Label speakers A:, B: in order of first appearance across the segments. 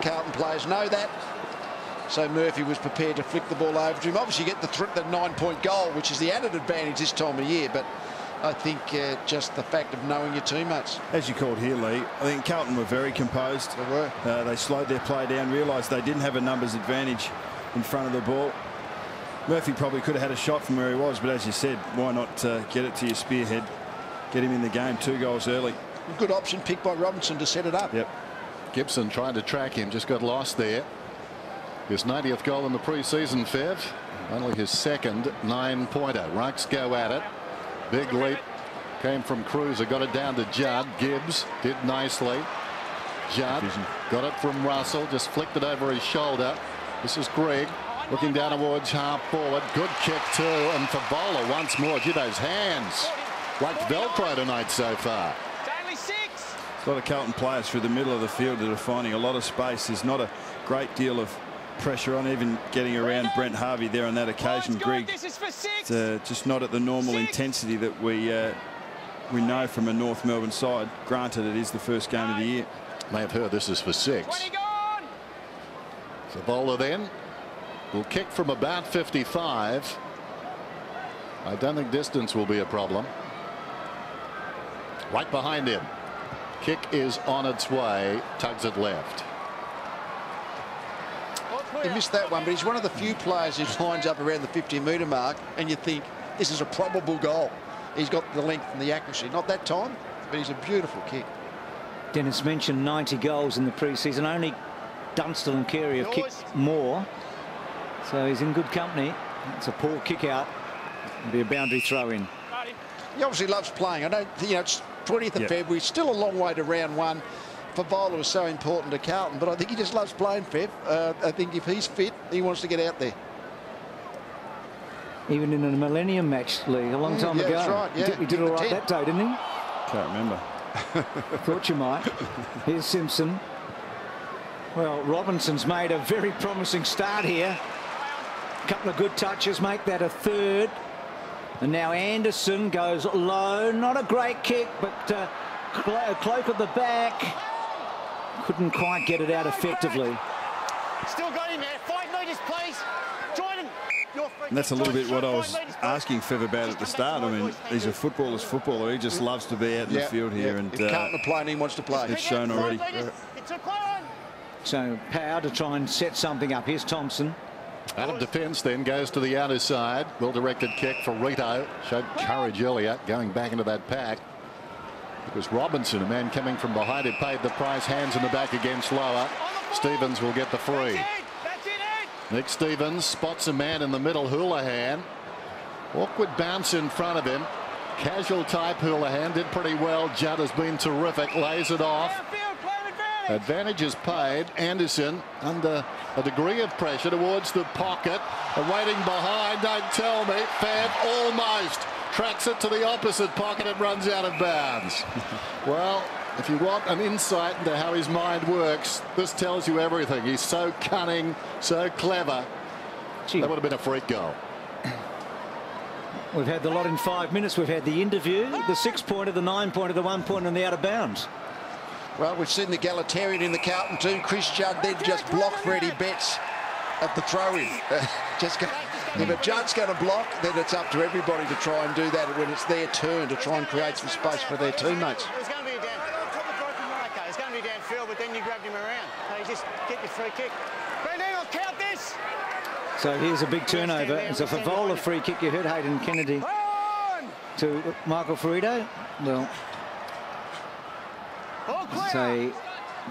A: Carlton players know that. So Murphy was prepared to flick the ball over to him. Obviously, you get the 9-point goal, which is the added advantage this time of year. But I think just the fact of knowing your teammates.
B: As you called here, Lee, I think Carlton were very composed.
A: They were.
B: They slowed their play down, realised they didn't have a numbers advantage in front of the ball. Murphy probably could have had a shot from where he was, but as you said, why not get it to your spearhead, get him in the game, 2 goals early.
A: A good option picked by Robinson to set it up.
B: Yep.
C: Gibson trying to track him, just got lost there. His 90th goal in the pre-season, Fev. Only his second 9-pointer. Rucks go at it. Big leap came from Cruiser, got it down to Judd. Gibbs did nicely. Judd got it from Russell, just flicked it over his shoulder. This is Greg looking down towards half forward. Good kick too, and for Bowler once more. Gee, those hands like Velcro tonight so far.
B: A lot of Carlton players through the middle of the field that are finding a lot of space. There's not a great deal of pressure on, even getting around Brent Harvey there on that occasion. Greg, it's just not at the normal intensity that we know from a North Melbourne side. Granted, it is the first game of the year.
C: May have heard this is for 6. So Bowler then will kick from about 55. I don't think distance will be a problem. Right behind him. Kick is on its way. Tugs it left.
A: He missed that one, but he's one of the few players who lines up around the 50-metre mark, and you think this is a probable goal. He's got the length and the accuracy. Not that time, but he's a beautiful kick.
D: Dennis mentioned 90 goals in the pre-season. Only Dunstall and Carey have kicked more, so he's in good company. It's a poor kick out. It'll be a boundary throw in.
A: He obviously loves playing. I know, it's 20th of February, still a long way to round 1. Favola was so important to Carlton, but I think he just loves playing, Fev. I think if he's fit, he wants to get out there.
D: Even in a Millennium match, Lee, a long time ago.
A: That's right, yeah.
D: He did all right that day, didn't he?
B: Can't remember.
D: Thought you might. Here's Simpson. Well, Robinson's made a very promising start here. A couple of good touches make that a 3rd. And now Anderson goes low. Not a great kick, but Cloak at the back. Couldn't quite get it out effectively.
E: Still got him there. 5 metres, please. Join him.
B: And that's a little bit what I was asking Fev about at the start. I mean, he's a footballer's footballer. He just loves to be out in the field here. And
A: if Carlton are playing, he wants to play.
B: It's shown already.
D: So Power to try and set something up. Here's Thompson.
C: Out of defence then goes to the outer side. Well-directed kick for Rito. Showed courage earlier going back into that pack. It was Robinson, a man coming from behind. It paid the price. Hands in the back against Lower. Stevens will get the free. Nick Stevens spots a man in the middle. Houlihan. Awkward bounce in front of him. Casual type Houlihan. Did pretty well. Judd has been terrific. Lays it off. Advantage is paid. Anderson under a degree of pressure towards the pocket. And waiting behind. Don't tell me. Fab almost tracks it to the opposite pocket and runs out of bounds. Well, if you want an insight into how his mind works, this tells you everything. He's so cunning, so clever. That would have been a freak goal.
D: We've had the lot in 5 minutes. We've had the interview, the 6-pointer, the 9-pointer, the 1-pointer, and the out of bounds.
A: Well, we've seen the egalitarian in the Carlton team. Chris Judd then just blocked Freddie Betts at the throw-in. If a Judd's going to block, then it's up to everybody to try and do that when it's their turn to try and create some space for their teammates.
E: It was going to be a down. It's going to be downfield, but then you grabbed him around. So you just get your free kick. Brendan, I'll count this.
D: So here's a big turnover. It's a Favola free kick. You heard Hayden Kennedy to Michael Ferrito. Well, it's a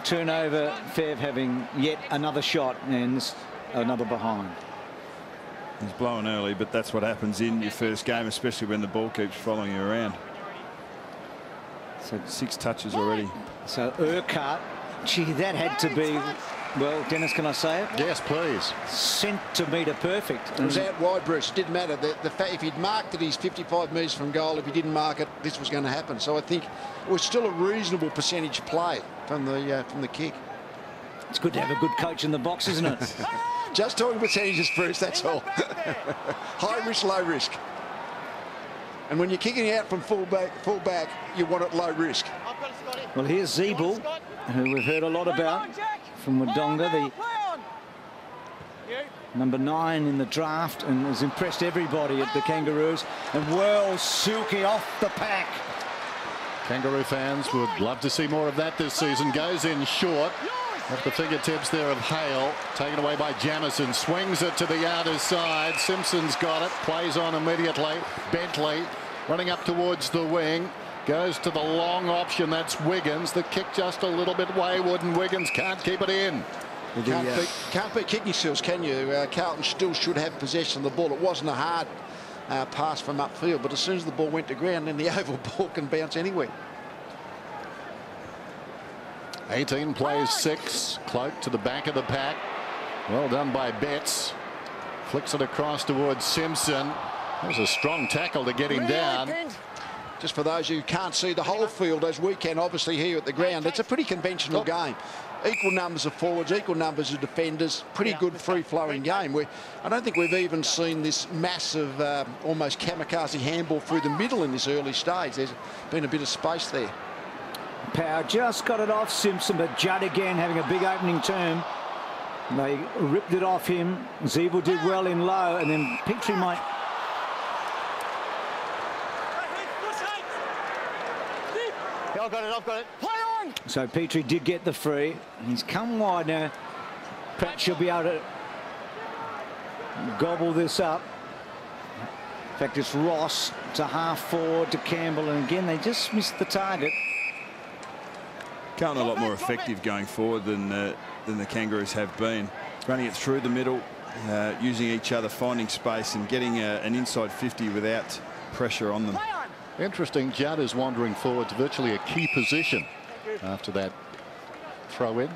D: turnover. Fev having yet another shot and another behind.
B: He's blowing early, but that's what happens in your first game, especially when the ball keeps following you around. So 6 touches already.
D: So Urquhart, gee, that had to be, well, Dennis, can I say it?
C: Yes, please.
D: Centimetre perfect.
A: It was out wide, Bruce. It didn't matter. The fact, if he'd marked it, he's 55 metres from goal. If he didn't mark it, this was going to happen. So I think it was still a reasonable percentage play from the kick.
D: It's good to have a good coach in the box, isn't it?
A: Just talking percentages, Bruce, that's all. High risk, low risk. And when you're kicking out from full back, you want it low risk.
D: Well, here's Zeeble, who we've heard a lot about. from Wodonga, the number 9 in the draft, and has impressed everybody at the Kangaroos. And Wells silky off the pack.
C: Kangaroo fans would love to see more of that this season. Goes in short. Off the fingertips there of Hale. Taken away by Jamison. Swings it to the outer side. Simpson's got it. Plays on immediately. Bentley running up towards the wing. Goes to the long option. That's Wiggins. The kick just a little bit wayward, and Wiggins can't keep it in.
A: Can't beat kidney seals, can you? Carlton still should have possession of the ball. It wasn't a hard pass from upfield, but as soon as the ball went to ground, then the oval ball can bounce anywhere.
C: 18 plays 6. Cloak to the back of the pack. Well done by Betts. Flicks it across towards Simpson. That was a strong tackle to get him down.
A: Just for those who can't see the whole field, as we can obviously here at the ground, it's a pretty conventional game. Equal numbers of forwards, equal numbers of defenders, pretty good free-flowing game. I don't think we've even seen this massive, almost kamikaze handball through the middle in this early stage. There's been a bit of space there.
D: Power just got it off Simpson, but Judd again having a big opening term. They ripped it off him. Zeeble did well in low, and then Petrie might...
E: I've got it. Play on!
D: So Petrie did get the free. He's come wide now. Pratt should be able to gobble this up. In fact, it's Ross to half forward to Campbell, and again they just missed the target.
B: Carlton a lot more effective going forward than the Kangaroos have been. Running it through the middle, using each other, finding space, and getting an inside 50 without pressure on them.
C: Interesting, Judd is wandering forward to virtually a key position after that throw in.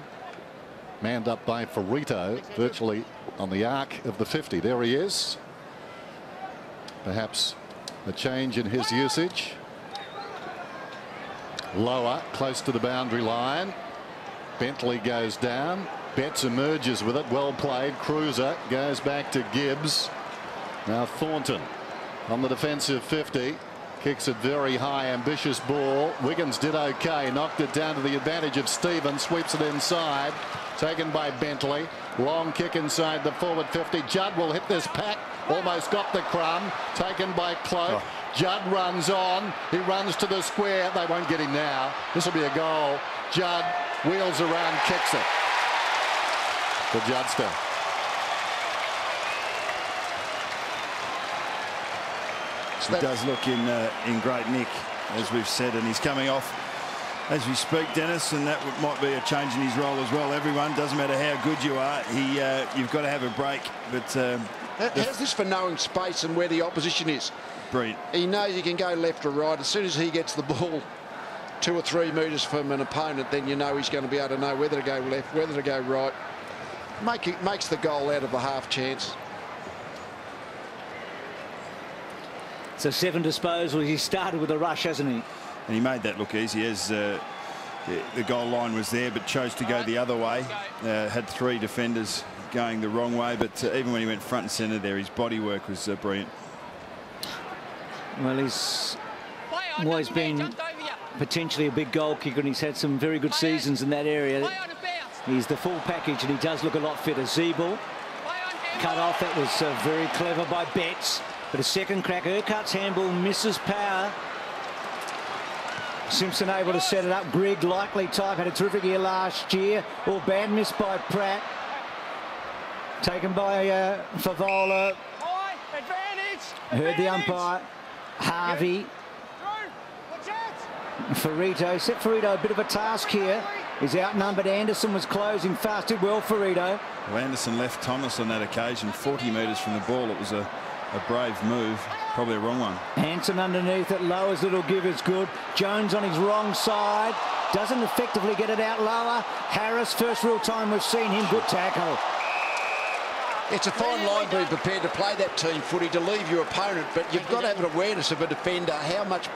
C: Manned up by Ferrito, virtually on the arc of the 50. There he is. Perhaps a change in his usage. Lower, close to the boundary line. Bentley goes down. Betts emerges with it. Well played. Cruiser goes back to Gibbs. Now Thornton on the defensive 50. Kicks it very high, ambitious ball. Wiggins did okay, knocked it down to the advantage of Stevens, sweeps it inside, taken by Bentley. Long kick inside the forward 50. Judd will hit this pack, almost got the crumb, taken by Cloak. Judd runs on, he runs to the square. They won't get him now. This will be a goal. Judd wheels around, kicks it for Judster.
B: He does look in great nick, as we've said, and he's coming off as we speak, Dennis, and that might be a change in his role as well. Everyone, doesn't matter how good you are, you've got to have a break. But
A: how's this for knowing space and where the opposition is?
B: Brilliant.
A: He knows he can go left or right. As soon as he gets the ball 2 or 3 metres from an opponent, then you know he's going to be able to know whether to go left, whether to go right. Makes the goal out of the half chance.
D: So 7 disposals. He started with a rush, hasn't he?
B: And he made that look easy as the goal line was there, but chose to go the other way. Had 3 defenders going the wrong way, but even when he went front and centre there, his body work was brilliant.
D: Well, he's always been potentially a big goal kicker, and he's had some very good seasons in that area. He's the full package, and he does look a lot fitter. Zeeble cut off. That was very clever by Betts. But a second crack. Urquhart's handball misses Power. Simpson able to set it up. Grigg, likely type, had a terrific year last year. All bad miss by Pratt. Taken by Favola. Heard the umpire. Harvey. Ferrito. Set Ferrito a bit of a task here. He's outnumbered. Anderson was closing fast. Did well, Ferrito.
B: Well, Anderson left Thomas on that occasion 40 metres from the ball. It was a brave move, probably a wrong one. Hanson
D: underneath it, lowers little give is good. Jones on his wrong side, doesn't effectively get it out lower. Harris, first real time we've seen him, good tackle.
A: It's a fine line being prepared to play that team footy, to leave your opponent, but you've got to have an awareness of a defender, how much